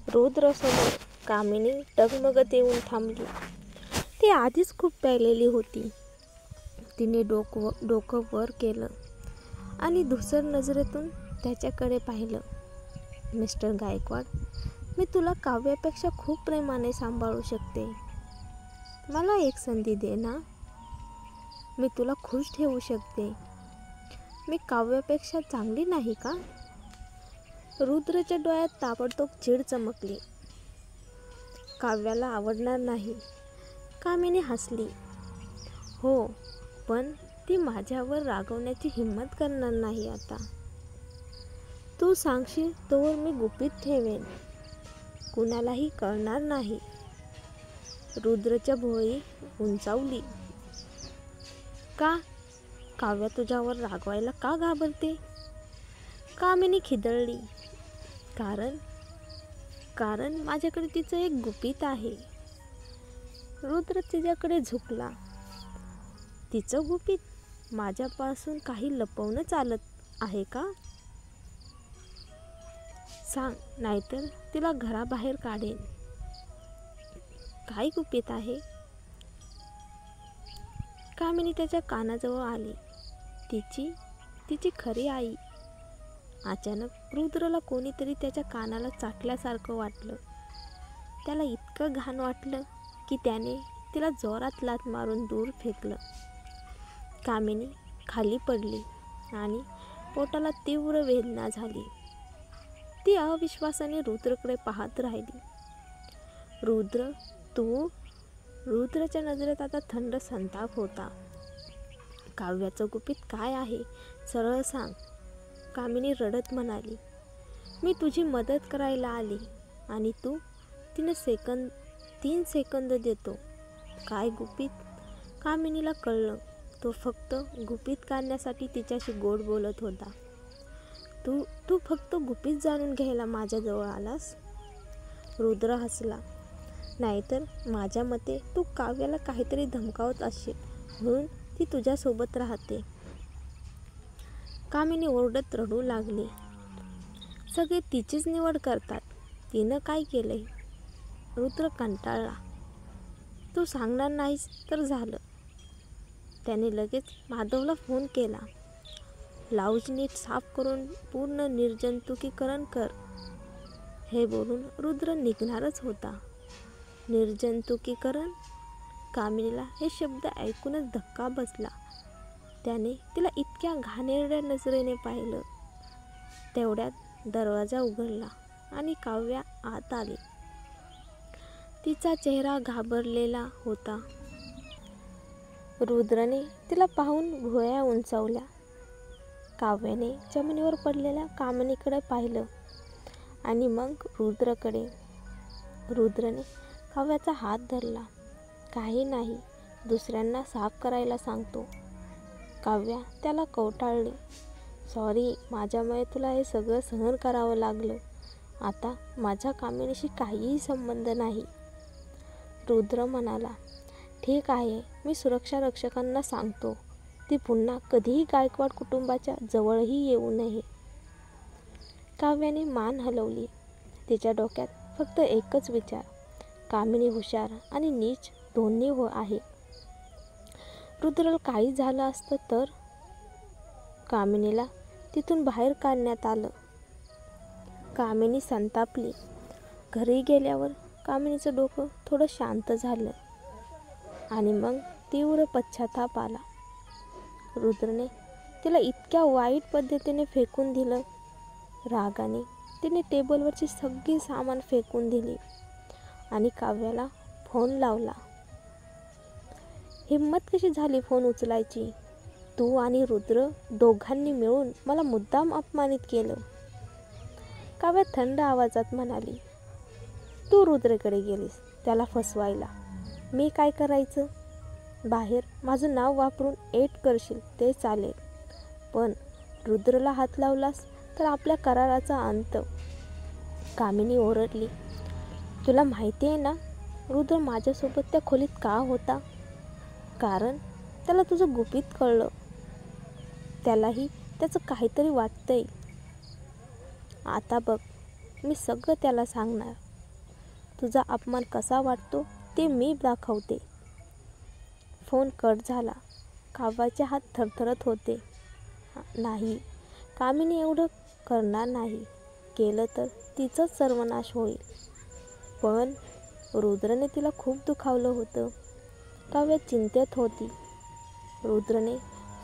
रुद्रसमोर कामिनी डगमगत येऊन थांबली. ती आधीच खूप प्यायलेली होती. तिने डोकं वर केलं आणि धुसर नजरेतून त्याच्याकडे पाहिलं. मिस्टर गायकवाड, मी तुला काव्यापेक्षा खूप प्रेमाने सांभाळू शकते. मला एक संधी दे ना. मी तुला खुश ठेवू शकते. मी काव्यापेक्षा चांगली नाही का? रुद्रच्या डोळ्यात ताबडतोब चीड चमकली. काव्याला आवडणार नाही. कामिनी हसली. हो, पण ती माझ्यावर रागवण्याची हिंमत करणार नाही आता. तू सांगशील तोवर मी गुपित ठेवेन. कुणालाही कळणार नाही. रुद्रच्या भुवई उंचावली. का? काव्या तुझ्यावर रागवायला का घाबरते? कामिनी खिदळली. कारण माझ्याकडे तिचं एक गुपित आहे. रुद्र तिच्याकडे झुकला. तिचं गुपित? माझ्यापासून काही लपवणं चालत आहे का? सांग, नाहीतर तिला घराबाहेर काढेन. काय गुपित आहे? कामिनी त्याच्या कानाजवळ आली. तिची खरी आई. अचानक रुद्रला कोणीतरी त्याच्या कानाला चाटल्यासारखं वाटलं. त्याला इतकं घाण वाटलं की त्याने तिला जोरात लाथ मारून दूर फेकलं. कामिनी खाली पडली आणि पोटाला तीव्र वेदना झाली. ती अविश्वासाने रुद्रकडे पाहत राहिली. रुद्र, तू? रुद्रच्या नजरेत आता थंड संताप होता. काव्याचं गुपित काय आहे? सरळ सांग. कामिनी रडत म्हणाली. मी तुझी मदत करायला आली आणि तू? 3 सेकंद देतो. काय गुपित? कामिनीला कळलं तो फक्त गुपित काढण्यासाठी तिच्याशी गोड बोलत होता. तू फक्त गुपित जाणून घ्यायला माझ्याजवळ आलास? रुद्र हसला. नाहीतर माझ्या मते तू काव्याला काहीतरी धमकावत असशील म्हणून ती तुझ्यासोबत राहते. कामिनी ओरडत रडू लागली. सगळे तिचीच निवड करतात. तिनं काय केलंय? रुद्र कंटाळला. तू सांगणार नाहीस तर झालं. त्याने लगेच माधवला फोन केला. लाऊंज नीट साफ करून पूर्ण निर्जंतुकीकरण कर. हे बोलून रुद्र निघणारच होता. निर्जंतुकीकरण? कामिनीला हे शब्द ऐकूनच धक्का बसला. त्याने तिला इतक्या घाणेरड्या नजरेने पाहिलं. तेवढ्यात दरवाजा उघडला आणि काव्या आत आली. तिचा चेहरा घाबरलेला होता. रुद्रने तिला पाहून भुवया उंचावल्या. काव्याने जमिनीवर पडलेल्या कामिनीकडे पाहिलं आणि मग रुद्रकडे. रुद्रने काव्याचा हात धरला. काही नाही, दुसऱ्यांना साफ करायला सांगतो. काव्या त्याला कवटाळली. सॉरी, माझ्यामुळे तुला हे सगळं सहन करावं लागलं. आता माझा कामिनीशी काहीही संबंध नाही. रुद्र म्हणाला. ठीक आहे, मी सुरक्षा रक्षकांना सांगतो. ती पुन्हा कधीही गायकवाड कुटुंबाच्या जवळही येऊ नये. काव्याने मान हलवली. तिच्या डोक्यात फक्त एकच विचार. कामिनी हुशार आणि नीच दोन्ही आहे. रुद्रला काही झालं असतं तर? कामिनीला तिथून बाहेर काढण्यात आलं. कामिनी संतापली. घरी गेल्यावर कामिनीचं डोकं थोडं शांत झालं आणि मग तीव्र पश्चाताप आला. रुद्रने तिला इतक्या वाईट पद्धतीने फेकून दिलं. रागाने तिने टेबलवरची सगळी सामान फेकून दिली आणि काव्याला फोन लावला. हिम्मत कशी झाली फोन उचलायची? तू आणि रुद्र दोघांनी मिळून मला मुद्दाम अपमानित केलं. काव्या थंड आवाजात म्हणाली. तू रुद्रकडे गेलीस त्याला फसवायला. मी काय करायचं? बाहेर माझं नाव वापरून एट करशील ते चालेल, पण रुद्रला हात लावलास तर आपल्या कराराचा अंत. कामिनी ओरडली. तुला माहिती आहे ना रुद्र माझ्यासोबत त्या खोलीत का होता? कारण त्याला तुझं गुपित कळलं. त्यालाही त्याचं काहीतरी वाटतंय. आता बघ, मी सगळं त्याला सांगणार. तुझा अपमान कसा वाटतो ते मी दाखवते. फोन कट झाला. काव्याचे हात थरथरत होते. नाही, कामिनी एवढं करणार नाही. केलं तर तिचंच सर्वनाश होईल. पण रुद्रने तिला खूप दुखावलं होतं. काव्या चिंतेत होती. रुद्रने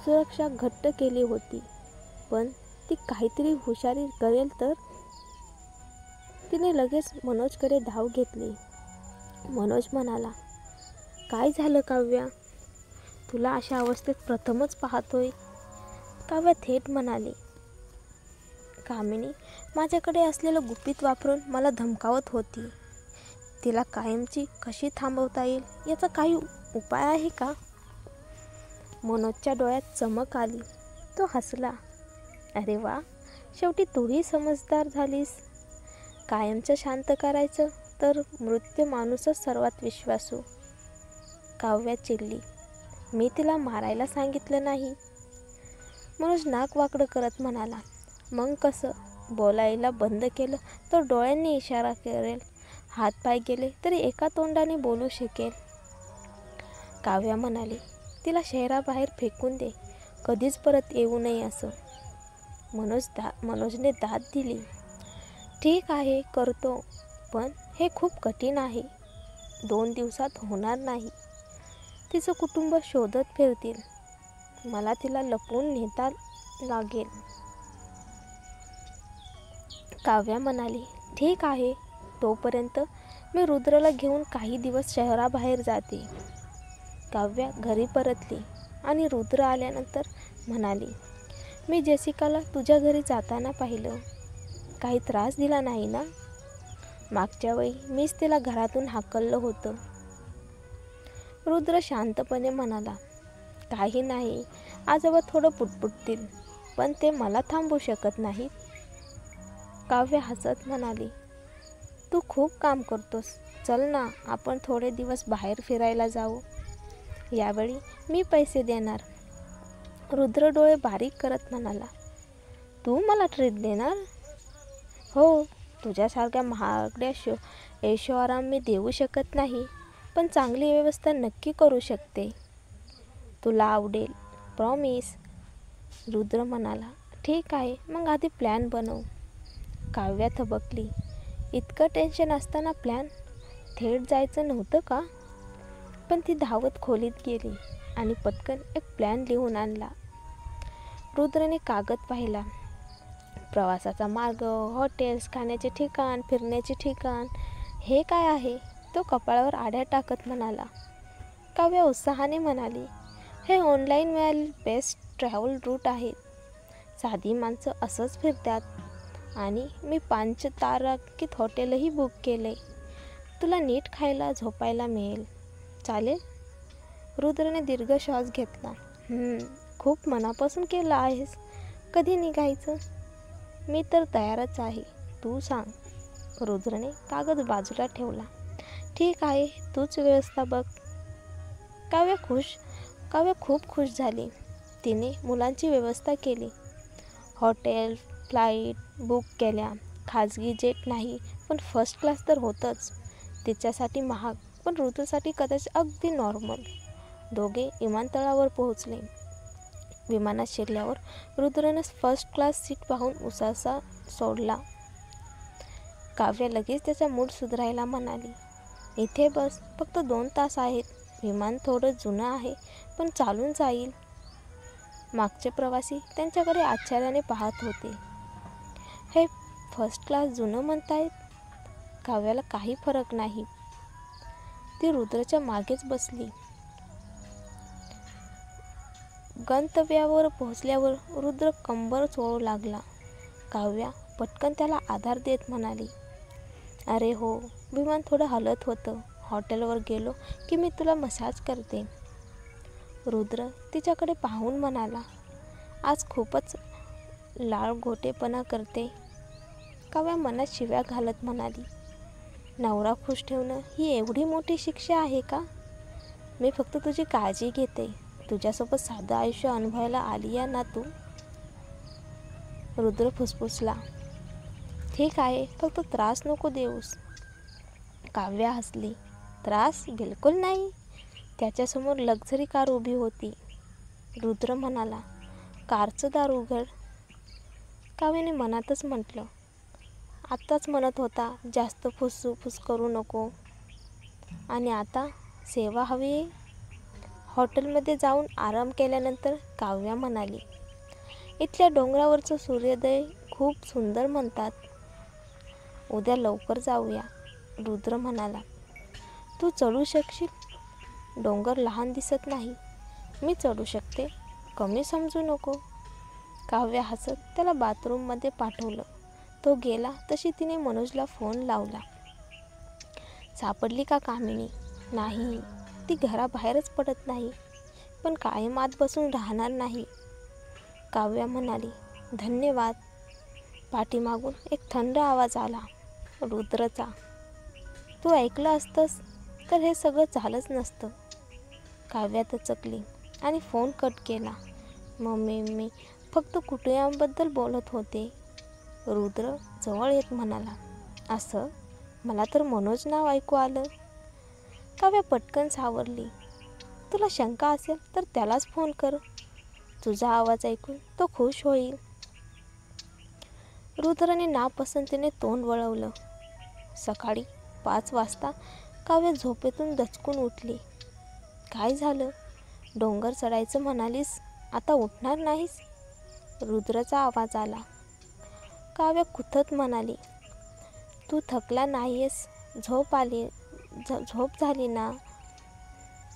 सुरक्षा घट्ट केली होती, पण ती काहीतरी हुशारी करेल तर. तिने लगेच मनोजकडे धाव घेतली. मनोज म्हणाला, काय झालं काव्या? तुला अशा अवस्थेत प्रथमच पाहतोय. काव्या थेट म्हणाली, कामिनी माझ्याकडे असलेलं गुपित वापरून मला धमकावत होती. तिला कायमची कशी थांबवता येईल याचा काही उपाय आहे का? मनोजच्या डोळ्यात चमक आली. तो हसला. अरे वा, शेवटी तूही समजदार झालीस. कायमचं शांत करायचं तर मृत्यू माणूसच सर्वात विश्वासू. काव्या चिडली. मी तिला मारायला सांगितलं नाही. मनोज नाक वाकडं करत म्हणाला, मग कसं? बोलायला बंद केलं तर डोळ्यांनी इशारा करेल. हातपाय गेले तरी एका तोंडाने बोलू शकेल. काव्या म्हणाली, तिला शहराबाहेर फेकून दे. कधीच परत येऊ नये असं. मनोजने दाद दिली. ठीक आहे, करतो. पण हे खूप कठीण आहे. 2 दिवसात होणार नाही. तिचं कुटुंब शोधत फिरतील. मला तिला लपवून नेता लागेल. काव्या म्हणाली, ठीक आहे. तोपर्यंत मी रुद्रला घेऊन काही दिवस शहराबाहेर जाते. काव्या घरी परतली आणि रुद्र आल्यानंतर म्हणाली, मी जेसिकाला तुझ्या घरी जाताना पाहिलं. काही त्रास दिला नाही ना? मागच्या वेळी मीच तिला घरातून हाकललं होतं. रुद्र शांतपणे म्हणाला, काही नाही. आजोबा थोडं पुटपुटतील, पण ते मला थांबवू शकत नाहीत. काव्या हसत म्हणाली, तू खूप काम करतोस. चल ना, आपण थोडे दिवस बाहेर फिरायला जाऊ. यावेळी मी पैसे देणार. रुद्र डोळे बारीक करत म्हणाला, तू मला ट्रीट देणार? हो, तुझ्यासारख्या महागड्या ऐशोआराम मी देऊ शकत नाही, पण चांगली व्यवस्था नक्की करू शकते. तुला आवडेल, प्रॉमिस. रुद्र म्हणाला, ठीक आहे, मग आधी प्लॅन बनव. काव्या थबकली. इतकं टेन्शन असताना प्लॅन? थेट जायचं नव्हतं का? पण ती धावत खोलीत गेली आणि पटकन एक प्लॅन लिहून आणला. रुद्रने कागद पाहिला. प्रवासाचा मार्ग, हॉटेल्स, खाण्याचे ठिकाण, फिरण्याचे ठिकाण. हे काय आहे? तो कपाळावर आड्या टाकत म्हणाला. काव्या उत्साहाने म्हणाली, हे ऑनलाईन मिळालेले बेस्ट ट्रॅव्हल रूट आहेत. साधी माणसं असंच फिरतात आणि मी 5 तारांकित हॉटेलही बुक केले. तुला नीट खायला झोपायला मिळेल. चालेल? रुद्रने दीर्घ श्वास घेतला. खूप मनापासून केलं आहेस. कधी निघायचं? मी तर तयारच आहे. तू सांग. रुद्रने कागद बाजूला ठेवला. ठीक आहे, तूच व्यवस्था बघ. काव्या खूप खुश झाली. तिने मुलांची व्यवस्था केली. हॉटेल, फ्लाईट बुक केल्या. खाजगी जेट नाही, पण फर्स्ट क्लास तर होतंच. तिच्यासाठी महाग, पण रुद्रसाठी कदाचित अगदी नॉर्मल. दोघे विमानतळावर पोहोचले. विमानात शिरल्यावर रुद्रने फर्स्ट क्लास सीट पाहून उसासा सोडला. काव्या लगेच त्याचा मूड सुधारायला म्हणाली, इथे बस, फक्त 2 तास आहेत. विमान थोडं जुनं आहे, पण चालून जाईल. मागचे प्रवासी त्यांच्याकडे आश्चर्याने पाहत होते. हे फर्स्ट क्लास जुनं म्हणतायत? काव्याला काही फरक नाही. ती रुद्रच्या मागेच बसली. गंतव्यावर पोहोचल्यावर रुद्र कंबर चोळू लागला. काव्या पटकन त्याला आधार देत म्हणाली, अरे हो, विमान थोडं हलत होतं. हॉटेलवर गेलो की मी तुला मसाज करते. रुद्र तिच्याकडे पाहून म्हणाला, आज खूपच लाळघोटेपणा करते. काव्या मनात शिव्या घालत म्हणाली, नवरा खुश ठेवणं ही एवढी मोठी शिक्षा आहे का? मी फक्त तुझी काळजी घेते. तुझ्यासोबत साधं आयुष्य अनुभवायला आली आहे ना तू? रुद्र फुसफुसला, ठीक आहे, फक्त त्रास नको देऊस. काव्या हसली. त्रास बिलकुल नाही. त्याच्यासमोर लक्झरी कार उभी होती. रुद्र म्हणाला, कारचं दार उघड. काव्याने मनातच म्हटलं, आत्ताच म्हणत होता जास्त फुसफुस करू नको, आणि आता सेवा हवी. हॉटेलमध्ये जाऊन आराम केल्यानंतर काव्या म्हणाली, इथल्या डोंगरावरचं सूर्योदय खूप सुंदर म्हणतात. उद्या लवकर जाऊया. रुद्र म्हणाला, तू चढू शकशील? डोंगर लहान दिसत नाही. मी चढू शकते, कमी समजू नको. काव्या हसत त्याला बाथरूममध्ये पाठवलं. तो गेला तशी तिने मनोजला फोन लावला. सापडली का कामिनी? नाही, ती घराबाहेरच पडत नाही, पण कायम आत बसून राहणार नाही. काव्या म्हणाली, धन्यवाद. पाठीमागून एक थंड आवाज आला, रुद्रचा. तू ऐकलं असतंस तर हे सगळं झालंच नसतं. काव्या दचकली आणि फोन कट केला. मी फक्त कुटुंबाबद्दल बोलत होते. रुद्र जवळ येत म्हणाला, असं? मला तर मनोज नाव ऐकू आलं. काव्या पटकन सावरली. तुला शंका असेल तर त्यालाच फोन कर. तुझा आवाज ऐकून तो खुश होईल. रुद्राने नापसंतीने तोंड वळवलं. सकाळी 5 वाजता काव्या झोपेतून दचकून उठली. काय झालं? डोंगर चढायचं म्हणालीस, आता उठणार नाहीस? रुद्राचा आवाज आला. काव्या खुथत म्हणाली, तू थकला नाहीयेस? झोप झाली ना?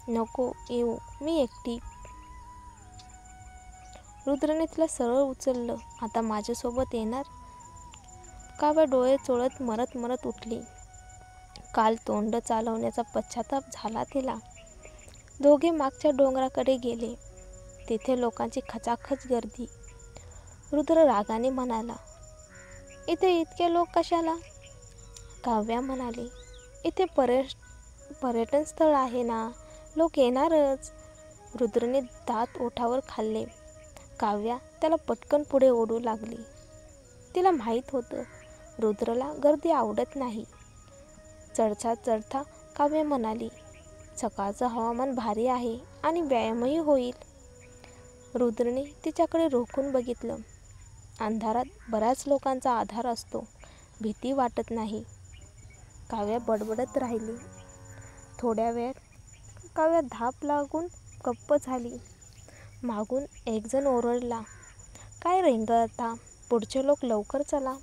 नको येऊ, मी एकटी. रुद्राने तिला सरळ उचललं. आता माझ्यासोबत येणार? काव्या डोळे चोळत मरत उठली. काल तोंड चालवण्याचा पश्चाताप झाला तिला. दोघे मागच्या डोंगराकडे गेले. तिथे लोकांची खचाखच गर्दी. रुद्र रागाने म्हणाला, इथे इतके लोक कशाला? काव्या म्हणाली, इथे पर्यटन स्थळ आहे ना, लोक येणारच. रुद्रने दात ओठावर खाल्ले. काव्या त्याला पटकन पुढे ओढू लागली. तिला माहीत होतं रुद्रला गर्दी आवडत नाही. चढता काव्या म्हणाली, सकाळचं हवामान भारी आहे आणि व्यायामही होईल. रुद्रने तिच्याकडे रोखून बघितलं. अंधारात बऱ्याच लोकांचा आधार असतो, भीती वाटत नाही. काव्या बडबडत राहिली. थोड्या वेळात काव्या धाप लागून गप्प झाली. मागून एकजण ओरडला, काय रेंगाळता? पुढचे लोक लवकर चला.